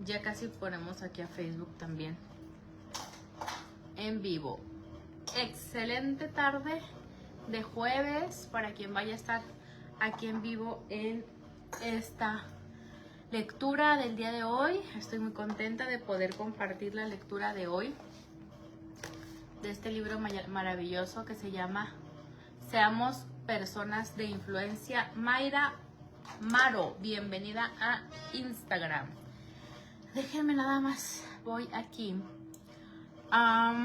Ya casi ponemos aquí a Facebook también en vivo. Excelente tarde de jueves para quien vaya a estar aquí en vivo en esta lectura del día de hoy. Estoy muy contenta de poder compartir la lectura de hoy de este libro maravilloso que se llama Seamos Personas de Influencia. Mayra Maro, bienvenida a Instagram. Déjenme nada más, voy aquí a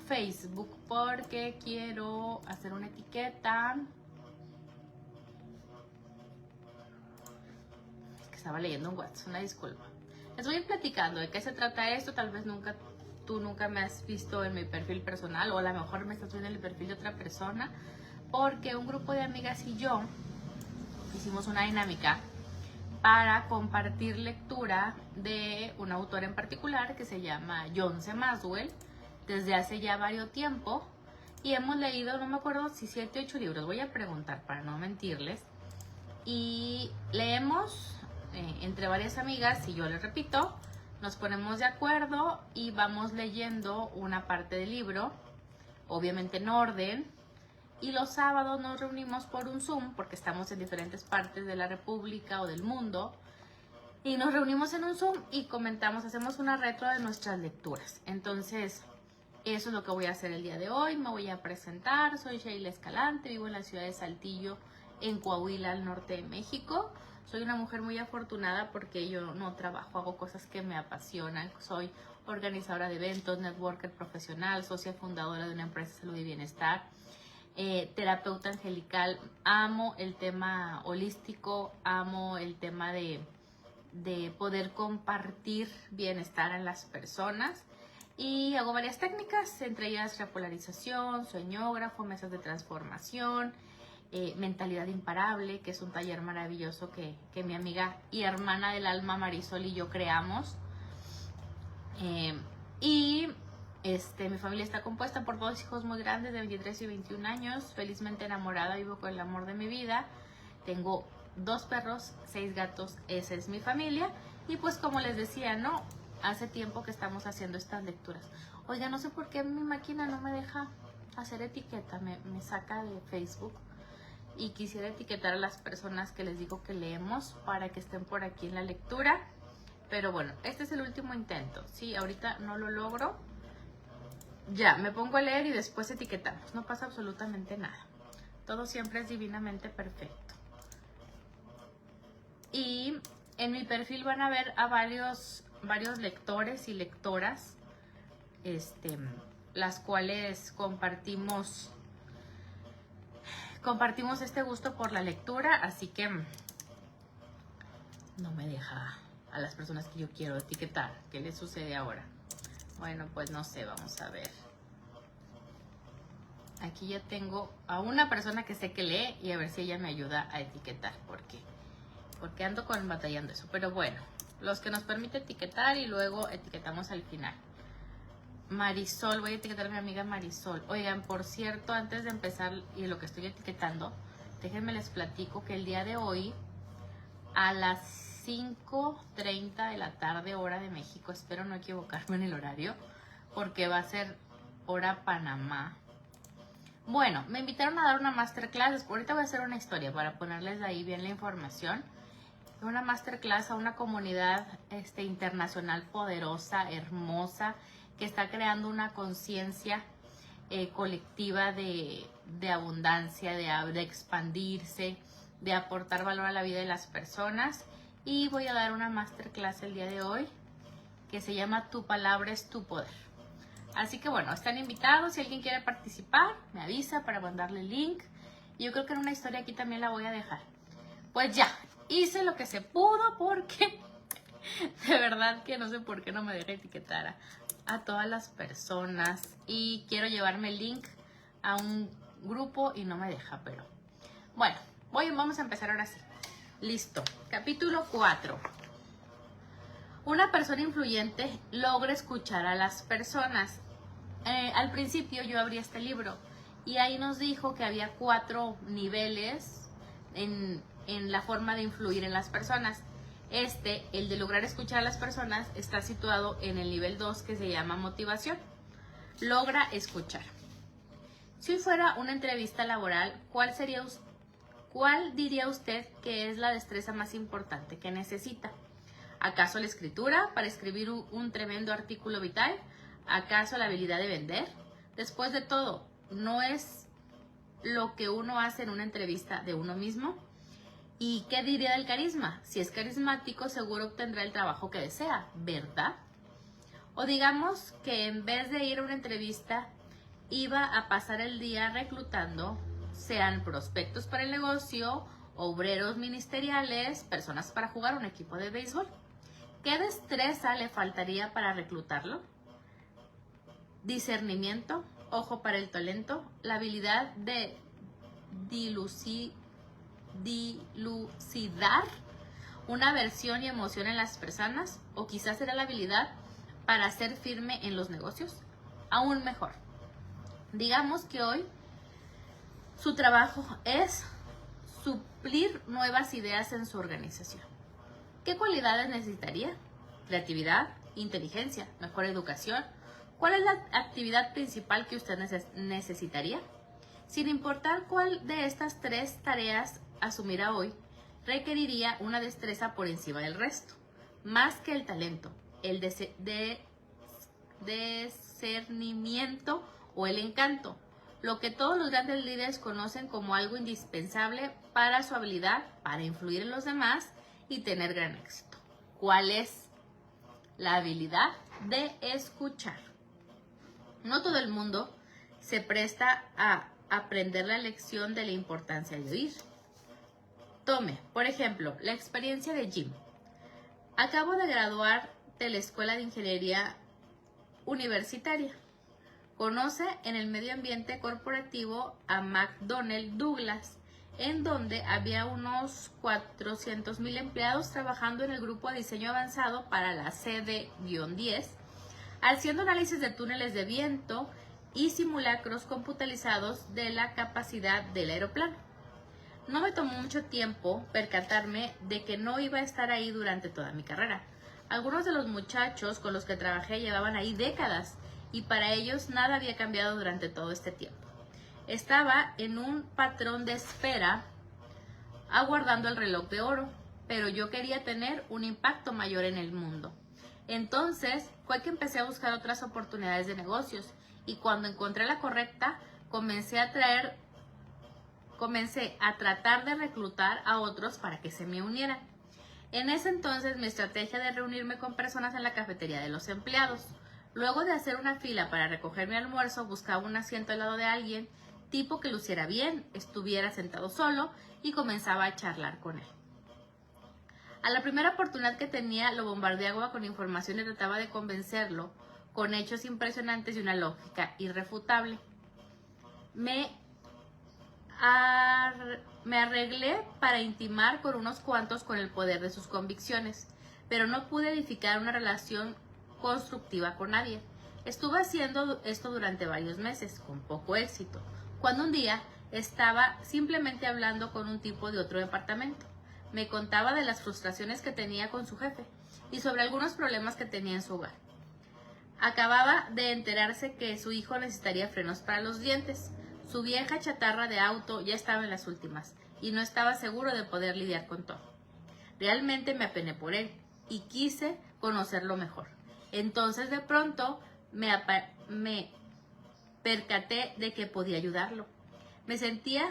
Facebook porque quiero hacer una etiqueta. Es que estaba leyendo un WhatsApp, una disculpa. Les voy a ir platicando de qué se trata esto. Tal vez tú nunca me has visto en mi perfil personal, o a lo mejor me estás viendo en el perfil de otra persona, porque un grupo de amigas y yo hicimos una dinámica para compartir lectura de un autor en particular que se llama John C. Maxwell desde hace ya varios tiempo, y hemos leído, no me acuerdo si 7 o 8 libros, voy a preguntar para no mentirles, y leemos entre varias amigas, y yo les repito, nos ponemos de acuerdo y vamos leyendo una parte del libro, obviamente en orden. Y los sábados nos reunimos por un Zoom, porque estamos en diferentes partes de la República o del mundo. Y nos reunimos en un Zoom y comentamos, hacemos una retro de nuestras lecturas. Entonces, eso es lo que voy a hacer el día de hoy. Me voy a presentar, soy Sheila Escalante, vivo en la ciudad de Saltillo, en Coahuila, al norte de México. Soy una mujer muy afortunada porque yo no trabajo, hago cosas que me apasionan. Soy organizadora de eventos, networker profesional, socia fundadora de una empresa de salud y bienestar. Terapeuta angelical, amo el tema holístico, amo el tema de poder compartir bienestar a las personas, y hago varias técnicas, entre ellas repolarización, sueñógrafo, mesas de transformación, mentalidad imparable, que es un taller maravilloso que mi amiga y hermana del alma Marisol y yo creamos. Mi familia está compuesta por 2 hijos muy grandes de 23 y 21 años, felizmente enamorada, vivo con el amor de mi vida. Tengo 2 perros, 6 gatos, esa es mi familia. Y pues como les decía, ¿no? Hace tiempo que estamos haciendo estas lecturas. Oiga, no sé por qué mi máquina no me deja hacer etiqueta, me saca de Facebook. Y quisiera etiquetar a las personas que les digo que leemos para que estén por aquí en la lectura. Pero bueno, este es el último intento. Sí, ahorita no lo logro. Ya, me pongo a leer y después etiquetamos. No pasa absolutamente nada. Todo siempre es divinamente perfecto. Y en mi perfil van a ver a varios lectores y lectoras, las cuales compartimos este gusto por la lectura, así que no me deja a las personas que yo quiero etiquetar. ¿Qué les sucede ahora? Bueno, pues no sé, vamos a ver. Aquí ya tengo a una persona que sé que lee, y a ver si ella me ayuda a etiquetar, porque ando batallando eso. Pero bueno, los que nos permite etiquetar y luego etiquetamos al final. Marisol, voy a etiquetar a mi amiga Marisol. Oigan, por cierto, antes de empezar y lo que estoy etiquetando, déjenme les platico que el día de hoy a las 5:30 de la tarde, hora de México, espero no equivocarme en el horario, porque va a ser hora Panamá. Bueno, me invitaron a dar una masterclass. Ahorita voy a hacer una historia para ponerles ahí bien la información. Una masterclass a una comunidad internacional poderosa, hermosa, que está creando una conciencia colectiva de abundancia, de expandirse, de aportar valor a la vida de las personas. Y voy a dar una masterclass el día de hoy que se llama Tu palabra es tu poder. Así que bueno, están invitados. Si alguien quiere participar, me avisa para mandarle el link. Y yo creo que en una historia aquí también la voy a dejar. Pues ya, hice lo que se pudo, porque de verdad que no sé por qué no me deja etiquetar a todas las personas. Y quiero llevarme el link a un grupo y no me deja, pero bueno, vamos a empezar ahora sí. Listo. Capítulo 4. Una persona influyente logra escuchar a las personas. Al principio yo abrí este libro y ahí nos dijo que había 4 niveles en la forma de influir en las personas. El de lograr escuchar a las personas, está situado en el nivel 2, que se llama motivación. Logra escuchar. Si hoy fuera una entrevista laboral, ¿cuál diría usted que es la destreza más importante que necesita? ¿Acaso la escritura para escribir un tremendo artículo vital? ¿Acaso la habilidad de vender? Después de todo, ¿no es lo que uno hace en una entrevista de uno mismo? ¿Y qué diría del carisma? Si es carismático, seguro obtendrá el trabajo que desea, ¿verdad? O digamos que en vez de ir a una entrevista, iba a pasar el día reclutando, sean prospectos para el negocio, obreros ministeriales, personas para jugar un equipo de béisbol. ¿Qué destreza le faltaría para reclutarlo? Discernimiento, ojo para el talento, la habilidad de dilucidar una aversión y emoción en las personas, o quizás será la habilidad para ser firme en los negocios. Aún mejor, digamos que hoy su trabajo es suplir nuevas ideas en su organización. ¿Qué cualidades necesitaría? Creatividad, inteligencia, mejor educación. ¿Cuál es la actividad principal que usted necesitaría? Sin importar cuál de estas 3 tareas asumirá hoy, requeriría una destreza por encima del resto, más que el talento, el discernimiento o el encanto, lo que todos los grandes líderes conocen como algo indispensable para su habilidad para influir en los demás y tener gran éxito. ¿Cuál es? La habilidad de escuchar. No todo el mundo se presta a aprender la lección de la importancia de oír. Tome, por ejemplo, la experiencia de Jim. Acabo de graduar de la Escuela de Ingeniería Universitaria. Conoce en el medio ambiente corporativo a McDonnell Douglas, en donde había unos 400,000 empleados trabajando en el grupo de diseño avanzado para la CD-10, haciendo análisis de túneles de viento y simulacros computarizados de la capacidad del aeroplano. No me tomó mucho tiempo percatarme de que no iba a estar ahí durante toda mi carrera. Algunos de los muchachos con los que trabajé llevaban ahí décadas y para ellos nada había cambiado durante todo este tiempo. Estaba en un patrón de espera aguardando el reloj de oro, pero yo quería tener un impacto mayor en el mundo. Entonces fue que empecé a buscar otras oportunidades de negocios y cuando encontré la correcta comencé a tratar de reclutar a otros para que se me unieran. En ese entonces mi estrategia de reunirme con personas en la cafetería de los empleados. Luego de hacer una fila para recoger mi almuerzo, buscaba un asiento al lado de alguien, tipo que luciera bien, estuviera sentado solo y comenzaba a charlar con él. A la primera oportunidad que tenía lo bombardeaba con información y trataba de convencerlo con hechos impresionantes y una lógica irrefutable. Me arreglé para intimar con unos cuantos con el poder de sus convicciones, pero no pude edificar una relación constructiva con nadie. Estuve haciendo esto durante varios meses, con poco éxito, cuando un día estaba simplemente hablando con un tipo de otro departamento. Me contaba de las frustraciones que tenía con su jefe y sobre algunos problemas que tenía en su hogar. Acababa de enterarse que su hijo necesitaría frenos para los dientes. Su vieja chatarra de auto ya estaba en las últimas y no estaba seguro de poder lidiar con todo. Realmente me apené por él y quise conocerlo mejor. Entonces de pronto me percaté de que podía ayudarlo. Me sentía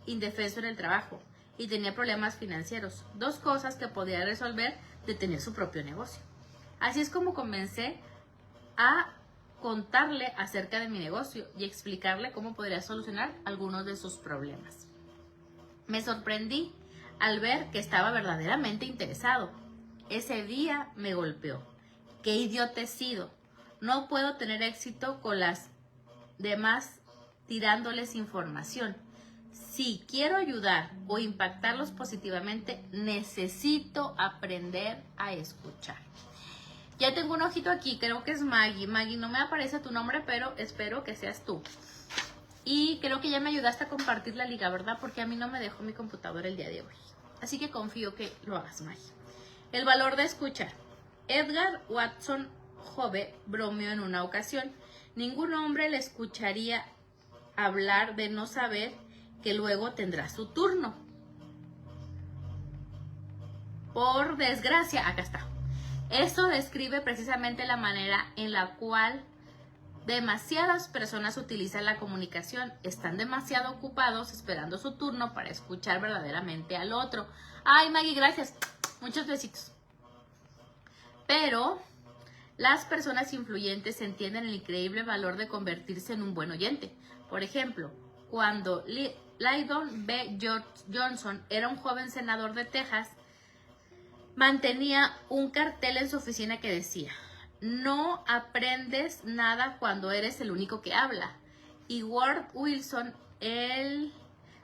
indefenso en el trabajo y tenía problemas financieros, 2 cosas que podía resolver de tener su propio negocio. Así es como comencé a contarle acerca de mi negocio y explicarle cómo podría solucionar algunos de sus problemas. Me sorprendí al ver que estaba verdaderamente interesado. Ese día me golpeó. ¡Qué idiota he sido! No puedo tener éxito con las demás tirándoles información. Si quiero ayudar o impactarlos positivamente, necesito aprender a escuchar. Ya tengo un ojito aquí, creo que es Maggie. Maggie, no me aparece tu nombre, pero espero que seas tú. Y creo que ya me ayudaste a compartir la liga, ¿verdad? Porque a mí no me dejó mi computadora el día de hoy. Así que confío que lo hagas, Maggie. El valor de escuchar. Edgar Watson Hove bromeó en una ocasión: ningún hombre le escucharía hablar de no saber que luego tendrá su turno. Por desgracia, acá está. Esto describe precisamente la manera en la cual demasiadas personas utilizan la comunicación. Están demasiado ocupados esperando su turno para escuchar verdaderamente al otro. Ay, Maggie, gracias. Muchos besitos. Pero las personas influyentes entienden el increíble valor de convertirse en un buen oyente. Por ejemplo, cuando Lyndon B. Johnson era un joven senador de Texas, mantenía un cartel en su oficina que decía: no aprendes nada cuando eres el único que habla. Y Woodrow Wilson, el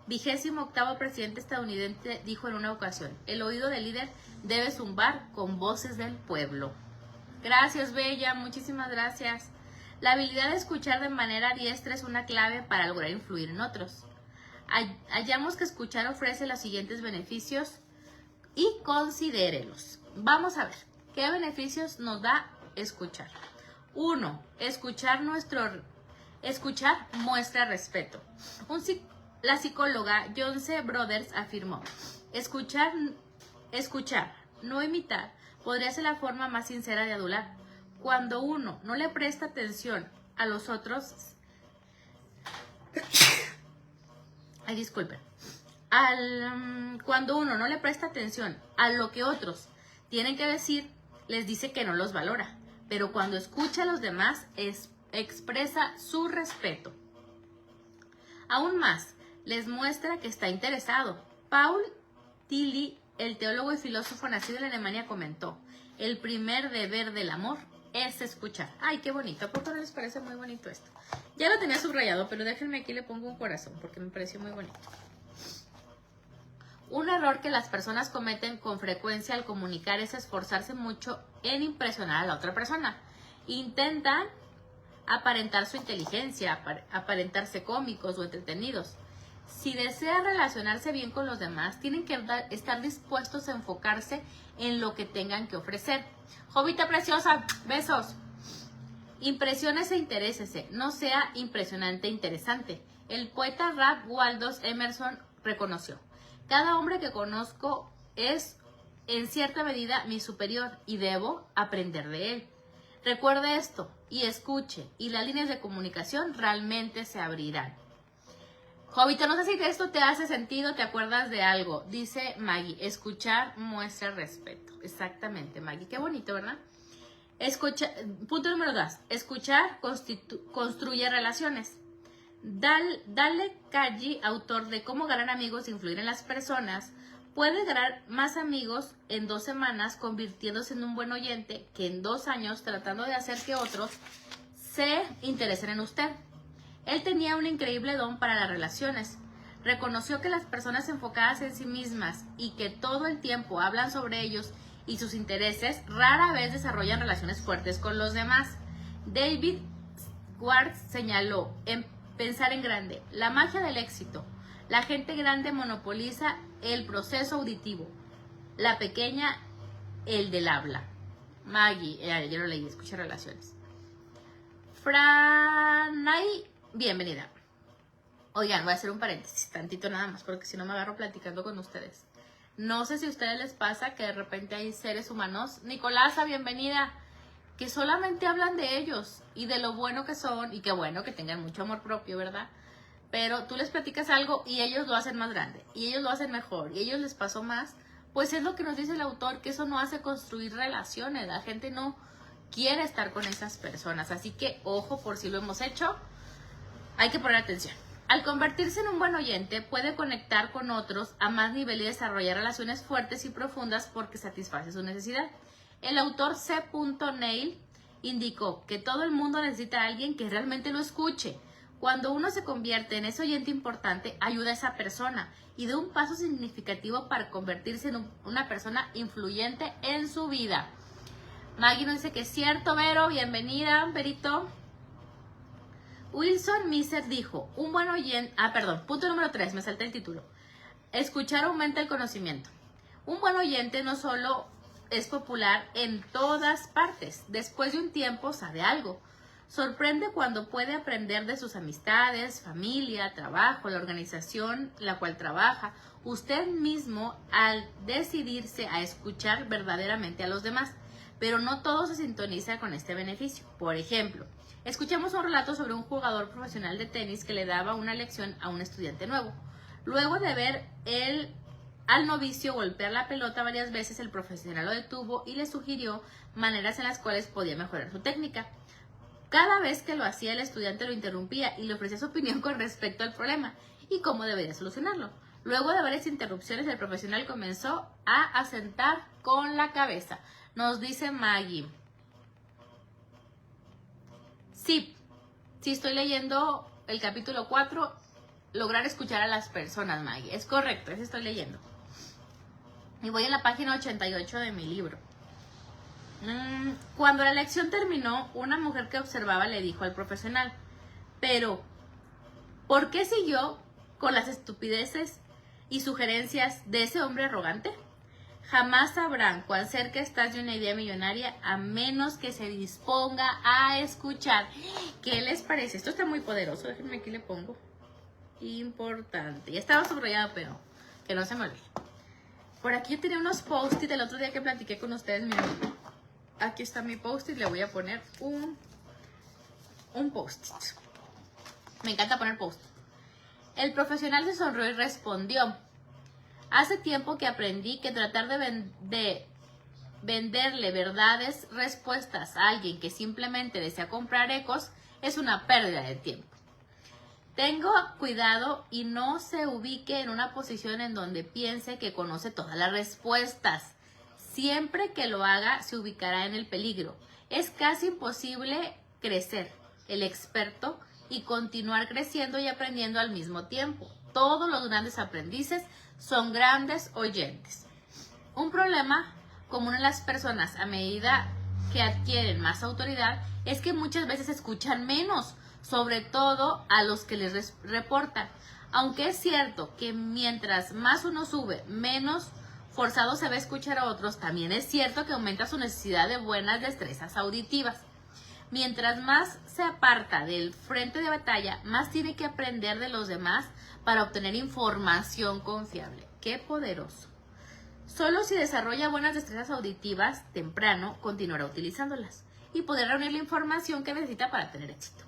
28º presidente estadounidense, dijo en una ocasión: el oído del líder debe zumbar con voces del pueblo. Gracias, Bella, muchísimas gracias. La habilidad de escuchar de manera diestra es una clave para lograr influir en otros. Hallamos que escuchar ofrece los siguientes beneficios y considérelos. Vamos a ver qué beneficios nos da escuchar. 1. Escuchar muestra respeto. La psicóloga Joyce Brothers afirmó: escuchar, no imitar, podría ser la forma más sincera de adular. Cuando uno no le presta atención a los otros, cuando uno no le presta atención a lo que otros tienen que decir, les dice que no los valora. Pero cuando escucha a los demás, expresa su respeto. Aún más, les muestra que está interesado. Paul Tillich, el teólogo y filósofo nacido en Alemania, comentó: el primer deber del amor es escuchar. Ay, qué bonito. ¿A poco no les parece muy bonito esto? Ya lo tenía subrayado, pero déjenme aquí, le pongo un corazón porque me pareció muy bonito. Un error que las personas cometen con frecuencia al comunicar es esforzarse mucho en impresionar a la otra persona. Intentan aparentar su inteligencia, aparentarse cómicos o entretenidos. Si desean relacionarse bien con los demás, tienen que estar dispuestos a enfocarse en lo que tengan que ofrecer. Jovita preciosa, besos. Impresiones e interésese, no sea impresionante e interesante. El poeta Ralph Waldo Emerson reconoció: cada hombre que conozco es en cierta medida mi superior y debo aprender de él. Recuerde esto y escuche, y las líneas de comunicación realmente se abrirán. Jovita, no sé si esto te hace sentido, te acuerdas de algo. Dice Maggie: escuchar muestra respeto. Exactamente, Maggie. Qué bonito, ¿verdad? Punto número 2. Escuchar construye relaciones. Dale Carnegie, autor de Cómo ganar amigos e influir en las personas, puede ganar más amigos en 2 semanas convirtiéndose en un buen oyente que en 2 años tratando de hacer que otros se interesen en usted. Él tenía un increíble don para las relaciones. Reconoció que las personas enfocadas en sí mismas y que todo el tiempo hablan sobre ellos y sus intereses rara vez desarrollan relaciones fuertes con los demás. David Schwartz señaló: pensar en grande. La magia del éxito. La gente grande monopoliza el proceso auditivo. La pequeña, el del habla. Maggie, yo lo leí, escucha relaciones. Franay, bienvenida. Oigan, voy a hacer un paréntesis, tantito nada más, porque si no me agarro platicando con ustedes. No sé si a ustedes les pasa que de repente hay seres humanos, Nicolasa, bienvenida, que solamente hablan de ellos y de lo bueno que son, y qué bueno que tengan mucho amor propio, ¿verdad? Pero tú les platicas algo y ellos lo hacen más grande, y ellos lo hacen mejor, y a ellos les pasó más. Pues es lo que nos dice el autor, que eso no hace construir relaciones. La gente no quiere estar con esas personas, así que ojo, por si lo hemos hecho, hay que poner atención. Al convertirse en un buen oyente, puede conectar con otros a más nivel y desarrollar relaciones fuertes y profundas porque satisface su necesidad. El autor C. Neil indicó que todo el mundo necesita a alguien que realmente lo escuche. Cuando uno se convierte en ese oyente importante, ayuda a esa persona y da un paso significativo para convertirse en una persona influyente en su vida. Maggie nos dice que es cierto, Vero, bienvenida, Verito. Wilson Miser dijo: un buen oyente, punto número 3, me salté el título. Escuchar aumenta el conocimiento. Un buen oyente no solo es popular en todas partes. Después de un tiempo sabe algo. Sorprende cuando puede aprender de sus amistades, familia, trabajo, la organización en la cual trabaja, usted mismo al decidirse a escuchar verdaderamente a los demás. Pero no todo se sintoniza con este beneficio. Por ejemplo, escuchamos un relato sobre un jugador profesional de tenis que le daba una lección a un estudiante nuevo. Luego de ver al novicio golpear la pelota varias veces, el profesional lo detuvo y le sugirió maneras en las cuales podía mejorar su técnica. Cada vez que lo hacía, el estudiante lo interrumpía y le ofrecía su opinión con respecto al problema y cómo debería solucionarlo. Luego de varias interrupciones, el profesional comenzó a asentar con la cabeza. Nos dice Maggie. Sí, estoy leyendo el capítulo 4, lograr escuchar a las personas, Maggie. Es correcto, eso estoy leyendo. Y voy en la página 88 de mi libro. Cuando la lección terminó, una mujer que observaba le dijo al profesional, pero, ¿por qué siguió con las estupideces y sugerencias de ese hombre arrogante? Jamás sabrán cuán cerca estás de una idea millonaria a menos que se disponga a escuchar. ¿Qué les parece? Esto está muy poderoso. Déjenme aquí le pongo. Importante. Ya estaba subrayado, pero que no se me olvide. Por aquí yo tenía unos post-it el otro día que platiqué con ustedes. Miren, aquí está mi post-it. Le voy a poner un post-it. Me encanta poner post-it. El profesional se sonrió y respondió: hace tiempo que aprendí que tratar de venderle verdades, respuestas a alguien que simplemente desea comprar ecos es una pérdida de tiempo. Tengo cuidado y no se ubique en una posición en donde piense que conoce todas las respuestas. Siempre que lo haga, se ubicará en el peligro. Es casi imposible crecer, el experto, y continuar creciendo y aprendiendo al mismo tiempo. Todos los grandes aprendices son grandes oyentes. Un problema común en las personas a medida que adquieren más autoridad es que muchas veces escuchan menos, sobre todo a los que les reportan. Aunque es cierto que mientras más uno sube, menos forzado se va a escuchar a otros, también es cierto que aumenta su necesidad de buenas destrezas auditivas. Mientras más se aparta del frente de batalla, más tiene que aprender de los demás para obtener información confiable. ¡Qué poderoso! Solo si desarrolla buenas destrezas auditivas temprano, continuará utilizándolas y podrá reunir la información que necesita para tener éxito.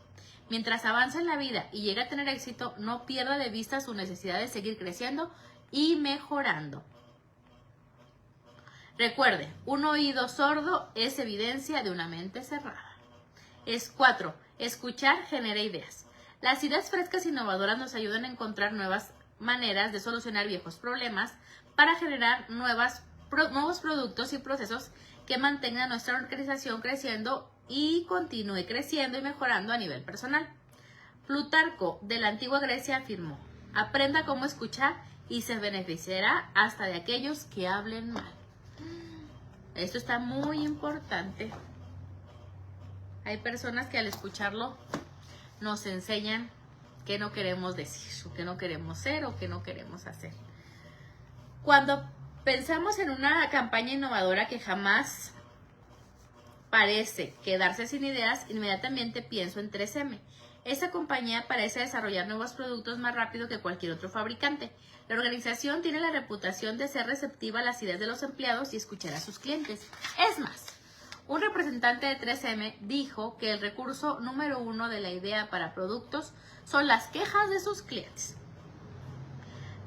Mientras avanza en la vida y llega a tener éxito, no pierda de vista su necesidad de seguir creciendo y mejorando. Recuerde, un oído sordo es evidencia de una mente cerrada. 4. Escuchar genera ideas. Las ideas frescas e innovadoras nos ayudan a encontrar nuevas maneras de solucionar viejos problemas para generar nuevos productos y procesos que mantengan nuestra organización creciendo y continúe creciendo y mejorando a nivel personal. Plutarco de la antigua Grecia afirmó: aprenda cómo escuchar y se beneficiará hasta de aquellos que hablen mal. Esto está muy importante. Hay personas que al escucharlo nos enseñan qué no queremos decir, o qué no queremos ser, o qué no queremos hacer. Cuando pensamos en una campaña innovadora que jamás parece quedarse sin ideas, inmediatamente pienso en 3M. Esa compañía parece desarrollar nuevos productos más rápido que cualquier otro fabricante. La organización tiene la reputación de ser receptiva a las ideas de los empleados y escuchar a sus clientes. Es más, un representante de 3M dijo que el recurso número 1 de la idea para productos son las quejas de sus clientes.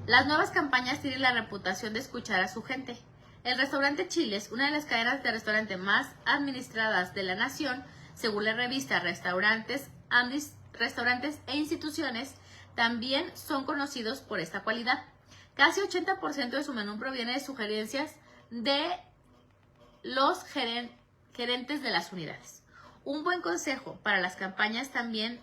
Las nuevas campañas tienen la reputación de escuchar a su gente. El restaurante Chiles, una de las cadenas de restaurante más administradas de la nación, según la revista Restaurantes e Instituciones, también son conocidos por esta cualidad. Casi 80% de su menú proviene de sugerencias de los gerentes de las unidades. Un buen consejo para las campañas también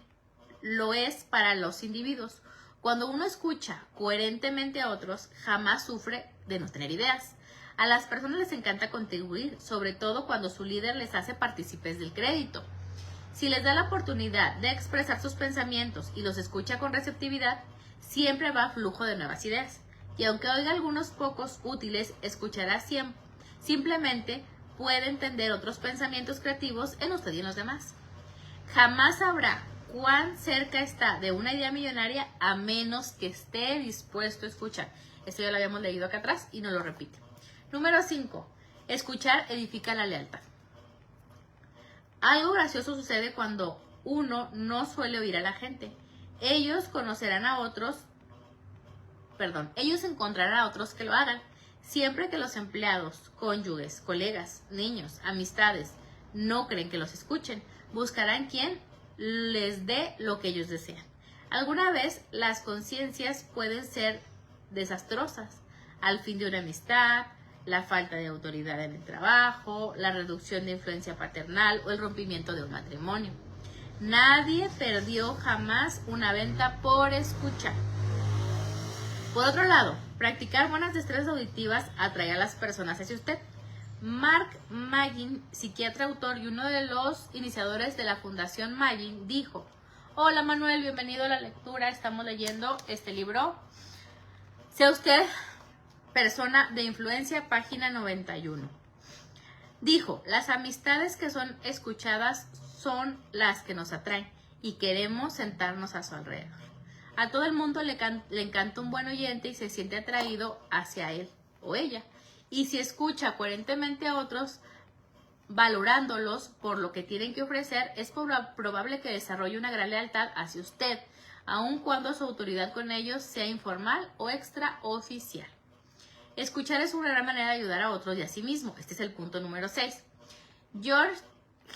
lo es para los individuos. Cuando uno escucha coherentemente a otros, jamás sufre de no tener ideas. A las personas les encanta contribuir, sobre todo cuando su líder les hace partícipes del crédito. Si les da la oportunidad de expresar sus pensamientos y los escucha con receptividad, siempre va a flujo de nuevas ideas. Y aunque oiga algunos pocos útiles, escuchará Simplemente puede entender otros pensamientos creativos en usted y en los demás. Jamás sabrá cuán cerca está de una idea millonaria a menos que esté dispuesto a escuchar. Esto ya lo habíamos leído acá atrás y nos lo repite. Número 5. Escuchar edifica la lealtad. Algo gracioso sucede cuando uno no suele oír a la gente. Ellos encontrarán a otros que lo hagan. Siempre que los empleados, cónyuges, colegas, niños, amistades no creen que los escuchen, buscarán quien les dé lo que ellos desean. Alguna vez las conciencias pueden ser desastrosas. Al fin de una amistad, la falta de autoridad en el trabajo, la reducción de influencia paternal o el rompimiento de un matrimonio. Nadie perdió jamás una venta por escuchar. Por otro lado, practicar buenas destrezas auditivas atrae a las personas hacia usted. Mark Magin, psiquiatra, autor y uno de los iniciadores de la Fundación Magin, dijo: hola Manuel, bienvenido a la lectura, estamos leyendo este libro. Sea usted persona de influencia, página 91. Dijo: las amistades que son escuchadas son las que nos atraen y queremos sentarnos a su alrededor. A todo el mundo le encanta un buen oyente y se siente atraído hacia él o ella. Y si escucha coherentemente a otros, valorándolos por lo que tienen que ofrecer, es probable que desarrolle una gran lealtad hacia usted, aun cuando su autoridad con ellos sea informal o extraoficial. Escuchar es una gran manera de ayudar a otros y a sí mismo. Este es el punto número 6. George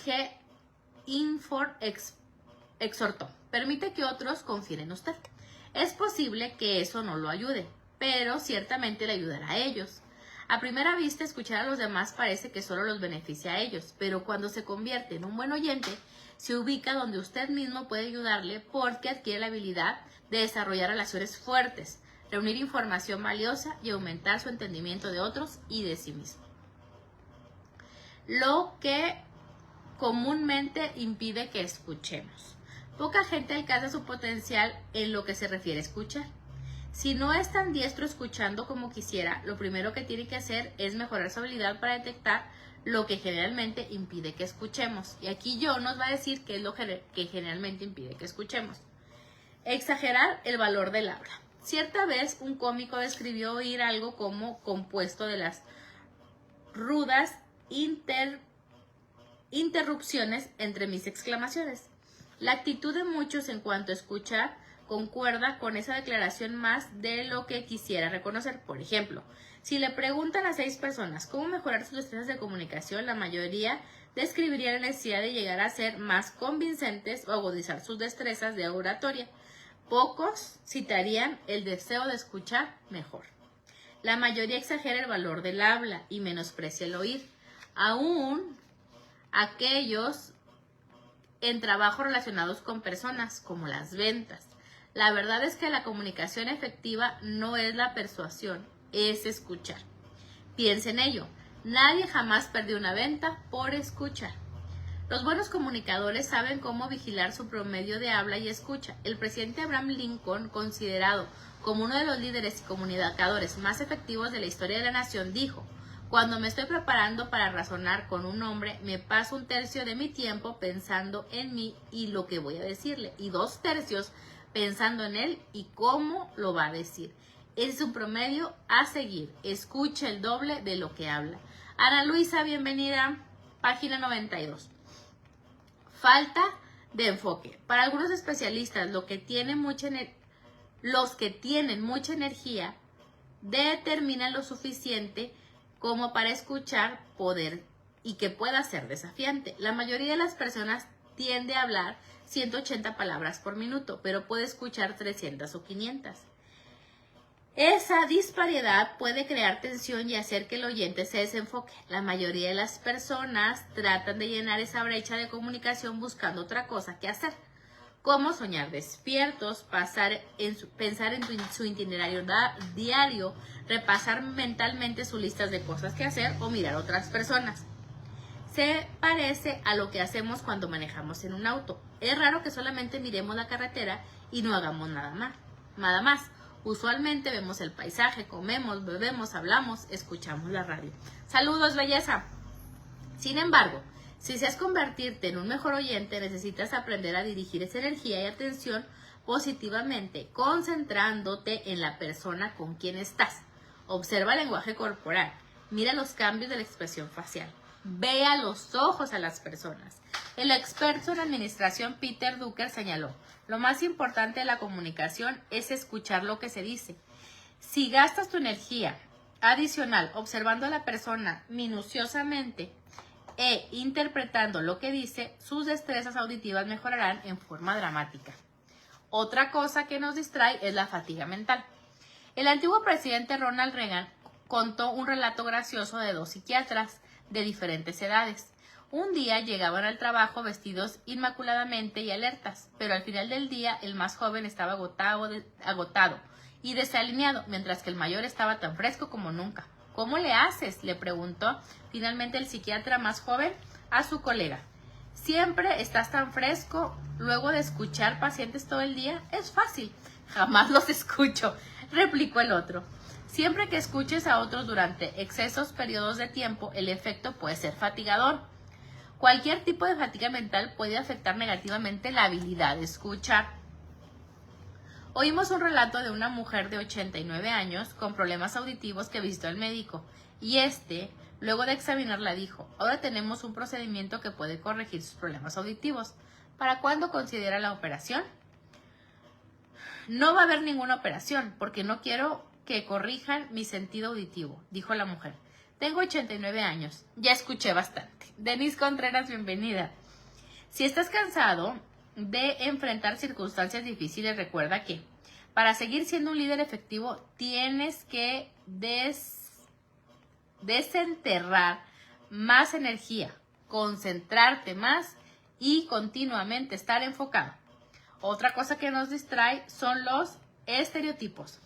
G. Inford exhortó: permite que otros confíen en usted. Es posible que eso no lo ayude, pero ciertamente le ayudará a ellos. A primera vista, escuchar a los demás parece que solo los beneficia a ellos, pero cuando se convierte en un buen oyente, se ubica donde usted mismo puede ayudarle porque adquiere la habilidad de desarrollar relaciones fuertes, reunir información valiosa y aumentar su entendimiento de otros y de sí mismo. Lo que comúnmente impide que escuchemos. Poca gente alcanza su potencial en lo que se refiere a escuchar. Si no es tan diestro escuchando como quisiera, lo primero que tiene que hacer es mejorar su habilidad para detectar lo que generalmente impide que escuchemos. Y aquí Yo nos va a decir qué es lo que generalmente impide que escuchemos. Exagerar el valor del habla. Cierta vez un cómico describió oír algo como compuesto de las rudas interrupciones entre mis exclamaciones. La actitud de muchos en cuanto a escuchar concuerda con esa declaración más de lo que quisiera reconocer. Por ejemplo, si le preguntan a 6 personas cómo mejorar sus destrezas de comunicación, la mayoría describiría la necesidad de llegar a ser más convincentes o agudizar sus destrezas de oratoria. Pocos citarían el deseo de escuchar mejor. La mayoría exagera el valor del habla y menosprecia el oír. Aún aquellos en trabajos relacionados con personas, como las ventas. La verdad es que la comunicación efectiva no es la persuasión, es escuchar. Piensa en ello. Nadie jamás perdió una venta por escuchar. Los buenos comunicadores saben cómo vigilar su promedio de habla y escucha. El presidente Abraham Lincoln, considerado como uno de los líderes y comunicadores más efectivos de la historia de la nación, dijo: cuando me estoy preparando para razonar con un hombre, me paso 1/3 de mi tiempo pensando en mí y lo que voy a decirle, y 2/3 pensando en él y cómo lo va a decir. Es un promedio a seguir. Escucha el doble de lo que habla. Ana Luisa, bienvenida. Página 92. Falta de enfoque. Para algunos especialistas, los que tienen mucha energía determinan lo suficiente como para escuchar poder y que pueda ser desafiante. La mayoría de las personas tiende a hablar 180 palabras por minuto, pero puede escuchar 300 o 500. Esa disparidad puede crear tensión y hacer que el oyente se desenfoque. La mayoría de las personas tratan de llenar esa brecha de comunicación buscando otra cosa que hacer, como soñar despiertos, pensar en su itinerario diario, repasar mentalmente sus listas de cosas que hacer o mirar a otras personas. Se parece a lo que hacemos cuando manejamos en un auto. Es raro que solamente miremos la carretera y no hagamos nada más. Usualmente vemos el paisaje, comemos, bebemos, hablamos, escuchamos la radio. Saludos, belleza. Sin embargo, si deseas convertirte en un mejor oyente, necesitas aprender a dirigir esa energía y atención positivamente, concentrándote en la persona con quien estás. Observa el lenguaje corporal, mira los cambios de la expresión facial, ve a los ojos a las personas. El experto en administración Peter Drucker señaló, lo más importante de la comunicación es escuchar lo que se dice. Si gastas tu energía adicional observando a la persona minuciosamente e interpretando lo que dice, sus destrezas auditivas mejorarán en forma dramática. Otra cosa que nos distrae es la fatiga mental. El antiguo presidente Ronald Reagan contó un relato gracioso de dos psiquiatras de diferentes edades. Un día llegaban al trabajo vestidos inmaculadamente y alertas, pero al final del día el más joven estaba agotado y desalineado, mientras que el mayor estaba tan fresco como nunca. ¿Cómo le haces?, le preguntó finalmente el psiquiatra más joven a su colega. ¿Siempre estás tan fresco luego de escuchar pacientes todo el día? Es fácil. Jamás los escucho, replicó el otro. Siempre que escuches a otros durante excesos periodos de tiempo, el efecto puede ser fatigador. Cualquier tipo de fatiga mental puede afectar negativamente la habilidad de escuchar. Oímos un relato de una mujer de 89 años con problemas auditivos que visitó al médico y luego de examinarla, dijo, ahora tenemos un procedimiento que puede corregir sus problemas auditivos. ¿Para cuándo considera la operación? No va a haber ninguna operación porque no quiero que corrijan mi sentido auditivo, dijo la mujer. Tengo 89 años, ya escuché bastante. Denise Contreras, bienvenida. Si estás cansado de enfrentar circunstancias difíciles, recuerda que para seguir siendo un líder efectivo tienes que desenterrar más energía, concentrarte más y continuamente estar enfocado. Otra cosa que nos distrae son los estereotipos.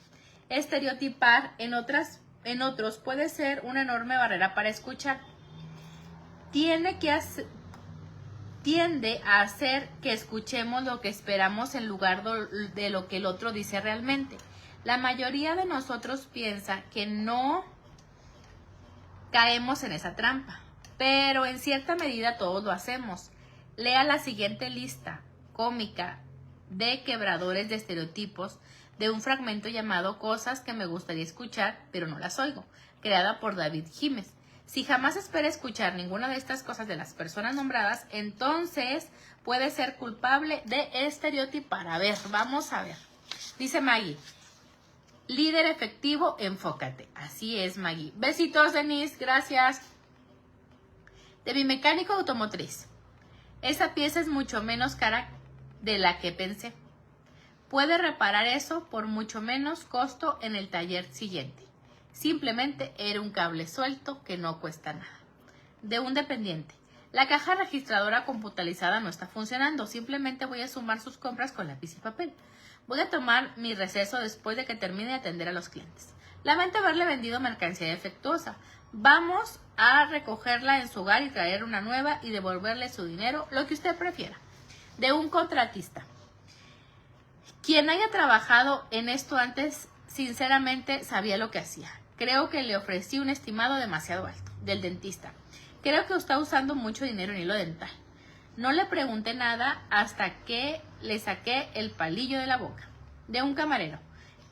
Estereotipar en otros puede ser una enorme barrera para escuchar. Tiende a hacer que escuchemos lo que esperamos en lugar de lo que el otro dice realmente. La mayoría de nosotros piensa que no caemos en esa trampa, pero en cierta medida todos lo hacemos. Lea la siguiente lista cómica de quebradores de estereotipos de un fragmento llamado Cosas que me gustaría escuchar, pero no las oigo, creada por David Jiménez. Si jamás espera escuchar ninguna de estas cosas de las personas nombradas, entonces puede ser culpable de estereotipar. A ver, vamos a ver. Dice Maggie, líder efectivo, enfócate. Así es, Maggie. Besitos, Denise, gracias. De mi mecánico automotriz. Esa pieza es mucho menos cara de la que pensé. Puede reparar eso por mucho menos costo en el taller siguiente. Simplemente era un cable suelto que no cuesta nada. De un dependiente. La caja registradora computarizada no está funcionando. Simplemente voy a sumar sus compras con lápiz y papel. Voy a tomar mi receso después de que termine de atender a los clientes. Lamento haberle vendido mercancía defectuosa. Vamos a recogerla en su hogar y traer una nueva y devolverle su dinero, lo que usted prefiera. De un contratista. Quien haya trabajado en esto antes, sinceramente sabía lo que hacía. Creo que le ofrecí un estimado demasiado alto. Del dentista. Creo que está usando mucho dinero en hilo dental. No le pregunté nada hasta que le saqué el palillo de la boca. De un camarero.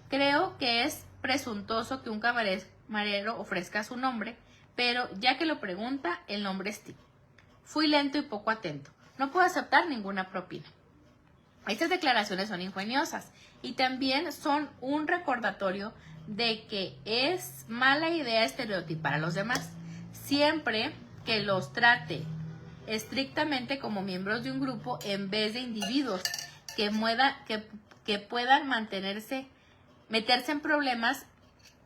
Creo que es presuntuoso que un camarero ofrezca su nombre, pero ya que lo pregunta, el nombre es Steve. Fui lento y poco atento. No puedo aceptar ninguna propina. Estas declaraciones son ingeniosas y también son un recordatorio de que es mala idea estereotipar a los demás. Siempre que los trate estrictamente como miembros de un grupo en vez de individuos que puedan meterse en problemas,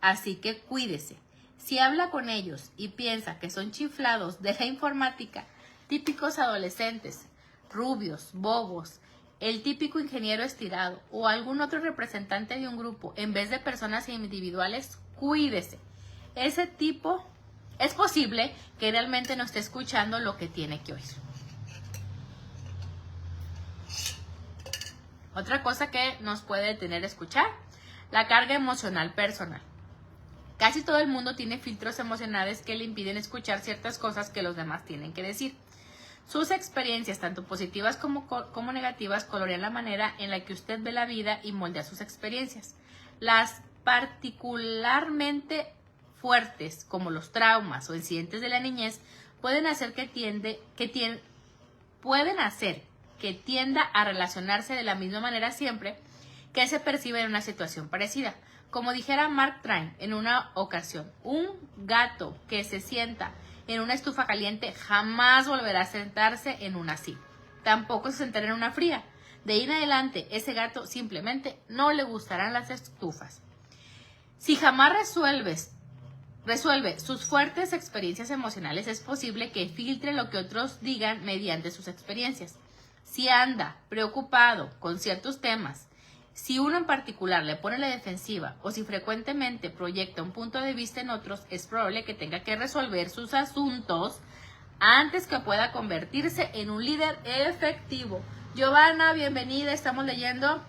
así que cuídese. Si habla con ellos y piensa que son chiflados de la informática, típicos adolescentes, rubios, bobos, el típico ingeniero estirado o algún otro representante de un grupo en vez de personas individuales, cuídese. Ese tipo es posible que realmente no esté escuchando lo que tiene que oír. Otra cosa que nos puede detener a escuchar, La carga emocional personal. Casi todo el mundo tiene filtros emocionales que le impiden escuchar ciertas cosas que los demás tienen que decir. Sus experiencias, tanto positivas como negativas, colorean la manera en la que usted ve la vida y moldea sus experiencias. Las particularmente fuertes, como los traumas o incidentes de la niñez, pueden hacer que tienda a relacionarse de la misma manera siempre que se percibe en una situación parecida. Como dijera Mark Twain en una ocasión, un gato que se sienta en una estufa caliente jamás volverá a sentarse en una así. Tampoco se sentará en una fría. De ahí en adelante, ese gato simplemente no le gustarán las estufas. Si jamás resuelve sus fuertes experiencias emocionales, es posible que filtre lo que otros digan mediante sus experiencias. Si anda preocupado con ciertos temas, si uno en particular le pone la defensiva o si frecuentemente proyecta un punto de vista en otros, es probable que tenga que resolver sus asuntos antes que pueda convertirse en un líder efectivo. Giovanna, bienvenida. Estamos leyendo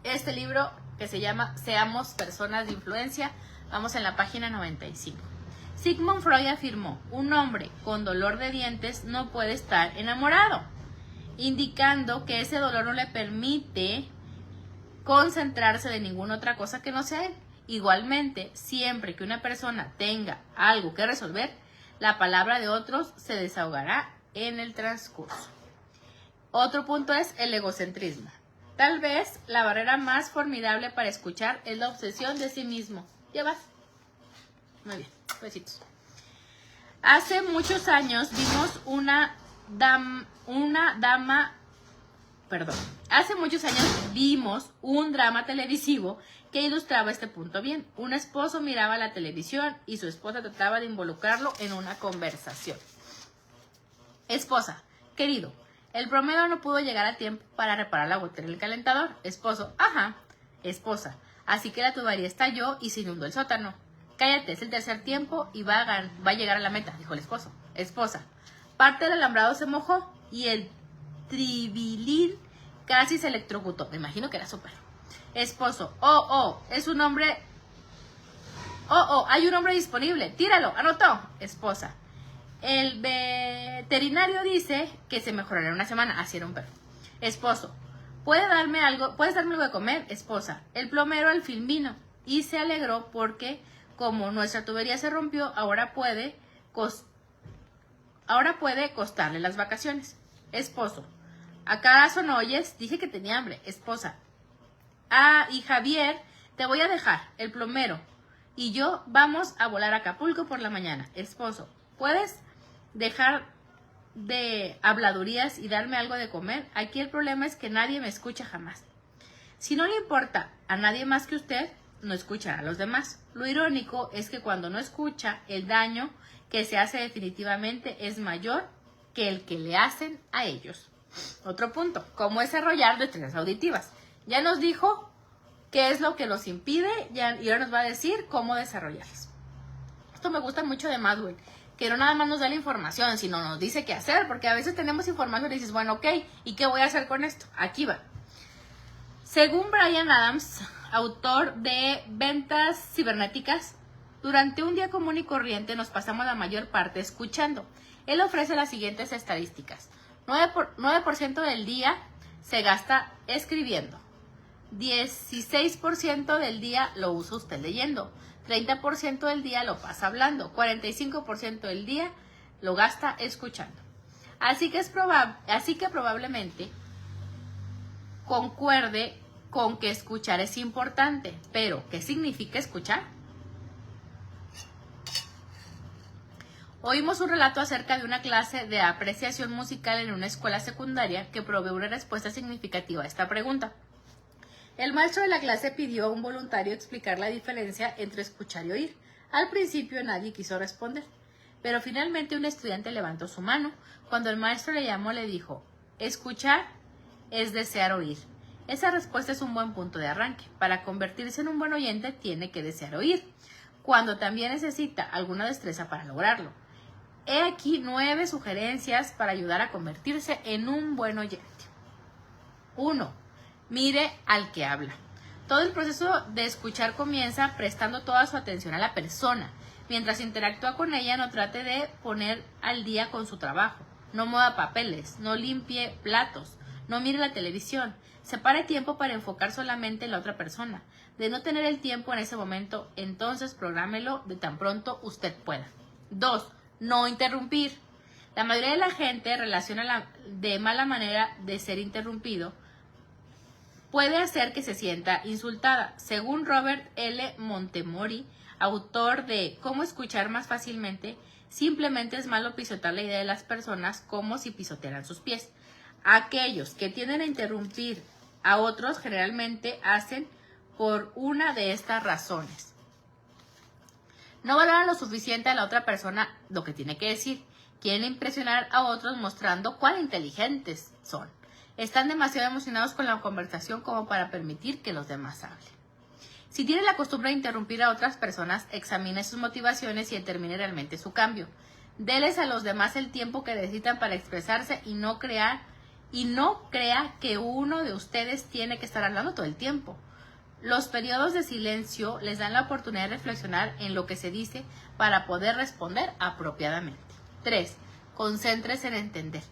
este libro que se llama Seamos Personas de Influencia. Vamos en la página 95. Sigmund Freud afirmó: un hombre con dolor de dientes no puede estar enamorado, indicando que ese dolor no le permite concentrarse de ninguna otra cosa que no sea él. Igualmente, siempre que una persona tenga algo que resolver, la palabra de otros se desahogará en el transcurso. Otro punto es el egocentrismo. Tal vez la barrera más formidable para escuchar es la obsesión de sí mismo. ¿Llevas? Muy bien, besitos. Hace muchos años vimos un drama televisivo que ilustraba este punto bien. Un esposo miraba la televisión y su esposa trataba de involucrarlo en una conversación. Esposa: querido, el plomero no pudo llegar a tiempo para reparar la gotera del calentador. Esposo: ajá. Esposa: así que la tubería estalló y se inundó el sótano. Cállate, es el tercer tiempo y va a llegar a la meta, dijo el esposo. Esposa: parte del alambrado se mojó y el tribilín casi se electrocutó. Me imagino que era súper. Esposo: hay un hombre disponible, tíralo, anotó. Esposa: el veterinario dice que se mejorará en una semana. Así era un perro. Esposo: ¿puedes darme algo de comer? Esposa: el plomero al fin vino y se alegró porque como nuestra tubería se rompió, ahora puede costarle las vacaciones. Esposo: ¿acaso no oyes? Dije que tenía hambre. Esposa: y Javier, te voy a dejar. El plomero y yo vamos a volar a Acapulco por la mañana. Esposo: ¿puedes dejar de habladurías y darme algo de comer? Aquí el problema es que nadie me escucha jamás. Si no le importa a nadie más que usted, no escuchará a los demás. Lo irónico es que cuando no escucha, el daño que se hace definitivamente es mayor que el que le hacen a ellos. Otro punto: cómo desarrollar destrezas auditivas. Ya nos dijo qué es lo que los impide y ahora nos va a decir cómo desarrollarlas. Esto me gusta mucho de Madwell, que no nada más nos da la información, sino nos dice qué hacer, porque a veces tenemos información y dices, bueno, ok, ¿y qué voy a hacer con esto? Aquí va. Según Bryan Adams, autor de Ventas Cibernéticas, durante un día común y corriente nos pasamos la mayor parte escuchando. Él ofrece las siguientes estadísticas. 9% del día se gasta escribiendo. 16% del día lo usa usted leyendo. 30% del día lo pasa hablando. 45% del día lo gasta escuchando. Así que probablemente concuerde con que escuchar es importante. Pero, ¿qué significa escuchar? Oímos un relato acerca de una clase de apreciación musical en una escuela secundaria que provee una respuesta significativa a esta pregunta. El maestro de la clase pidió a un voluntario explicar la diferencia entre escuchar y oír. Al principio nadie quiso responder, pero finalmente un estudiante levantó su mano. Cuando el maestro le llamó, le dijo: escuchar es desear oír. Esa respuesta es un buen punto de arranque. Para convertirse en un buen oyente tiene que desear oír, cuando también necesita alguna destreza para lograrlo. He aquí 9 sugerencias para ayudar a convertirse en un buen oyente. 1. Mire al que habla. Todo el proceso de escuchar comienza prestando toda su atención a la persona. Mientras interactúa con ella, no trate de poner al día con su trabajo. No mueva papeles, no limpie platos, no mire la televisión. Separe tiempo para enfocar solamente en la otra persona. De no tener el tiempo en ese momento, entonces prográmelo de tan pronto usted pueda. 2. No interrumpir. La mayoría de la gente relaciona de mala manera de ser interrumpido puede hacer que se sienta insultada. Según Robert L. Montemori, autor de Cómo escuchar más fácilmente, simplemente es malo pisotear la idea de las personas como si pisotearan sus pies. Aquellos que tienden a interrumpir a otros generalmente hacen por una de estas razones. No valoran lo suficiente a la otra persona lo que tiene que decir. Quieren impresionar a otros mostrando cuán inteligentes son. Están demasiado emocionados con la conversación como para permitir que los demás hablen. Si tiene la costumbre de interrumpir a otras personas, examine sus motivaciones y determine realmente su cambio. Déles a los demás el tiempo que necesitan para expresarse y no crea que uno de ustedes tiene que estar hablando todo el tiempo. Los periodos de silencio les dan la oportunidad de reflexionar en lo que se dice para poder responder apropiadamente. 3. Concéntrese en entender.